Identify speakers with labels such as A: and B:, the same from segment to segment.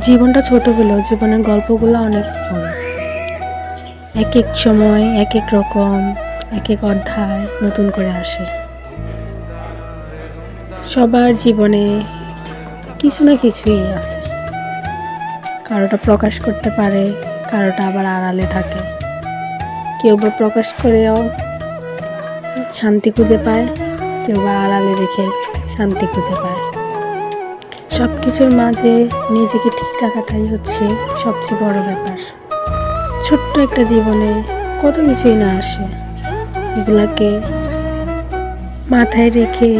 A: জীবনটা ছোট হলেও জীবনের গল্পগুলো অনেক বড়। এক এক সময় এক এক রকম, এক এক অধ্যায় নতুন করে আসে। সবার জীবনে কিছু না কিছুই আছে। কারোটা প্রকাশ করতে পারে, কারোটা আবার আড়ালে থাকে। কেউ বা প্রকাশ করেও শান্তি খুঁজে পায়, কেউ বা আড়ালে রেখে শান্তি খুঁজে পায়। সব কিছুর মাঝে নিজেকে ঠিক রাখাটাই হচ্ছে সবচেয়ে বড় ব্যাপার। ছোট্ট একটা জীবনে কত কিছুই না আসে, এগুলাকে মাথায় রেখে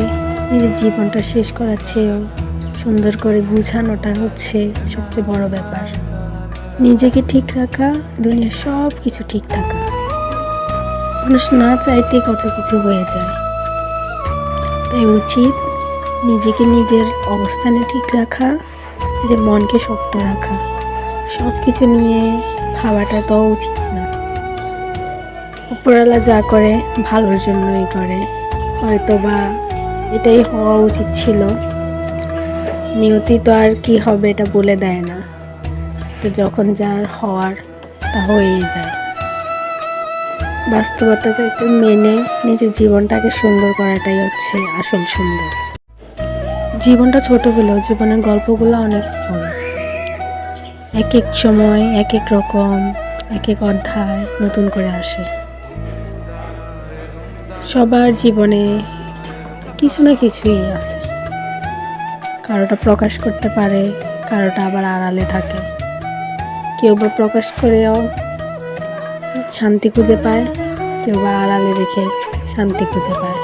A: নিজের জীবনটা শেষ করার চেয়েও সুন্দর করে গুছানোটা হচ্ছে সবচেয়ে বড় ব্যাপার। নিজেকে ঠিক রাখা, দুনিয়ার সব কিছু ঠিক থাকা। মানুষ না চাইতে কত কিছু হয়ে যায়, তাই উচিত নিজেকে নিজের অবস্থানে ঠিক রাখা, নিজের মনকে শক্ত রাখা। সব কিছু নিয়ে ভাবাটা তো উচিত না। উপরওয়ালা যা করে ভালোর জন্যই করে, হয়তো বা এটাই হওয়া উচিত ছিল। নিয়তি তো আর কি হবে এটা বলে দেয় না, তো যখন যার হওয়ার তা হয়েই যায়। বাস্তবতাকে মেনে নিজের জীবনটাকে সুন্দর করাটাই হচ্ছে আসল সুন্দর। জীবনটা ছোট হলেও জীবনের গল্পগুলো অনেক বড়। এক এক সময় এক এক রকম, এক এক অধ্যায় নতুন করে আসে। সবার জীবনে কিছু না কিছুই আছে। কারোটা প্রকাশ করতে পারে, কারোটা আবার আড়ালে থাকে। কেউ বা প্রকাশ করেও শান্তি খুঁজে পায়, কেউ বা আড়ালে রেখে শান্তি খুঁজে পায়।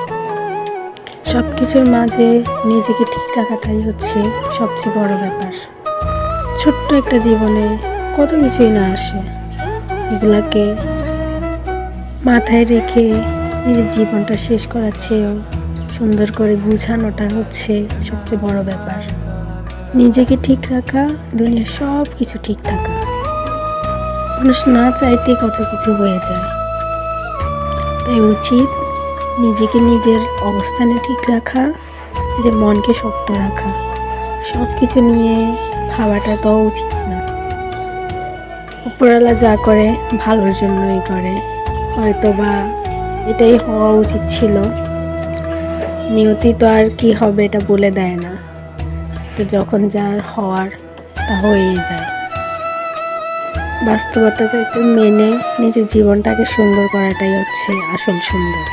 A: সব কিছুর মাঝে নিজেকে ঠিক রাখাটাই হচ্ছে সবচেয়ে বড় ব্যাপার। ছোট্ট একটা জীবনে কত কিছুই না আসে, এগুলাকে মাথায় রেখে নিজের জীবনটা শেষ করার চেয়েও সুন্দর করে গুছানোটা হচ্ছে সবচেয়ে বড় ব্যাপার। নিজেকে ঠিক রাখা, দুনিয়ার সব কিছু ঠিক থাকা। মানুষ না চাইতে কত কিছু হয়ে যায়, তাই উচিত নিজেকে নিজের অবস্থানে ঠিক রাখা, নিজের মনকে শক্ত রাখা। সব কিছু নিয়ে ভাবাটা তো উচিত না। উপরওয়ালা যা করে ভালোর জন্যই করে, হয়তো বা এটাই হওয়া উচিত ছিল। নিয়তি তো আর কি হবে এটা বলে দেয় না, তো যখন যার হওয়ার তা হয়েই যায়। বাস্তবতাকে মেনে নিজের জীবনটাকে সুন্দর করাটাই হচ্ছে আসল সুন্দর।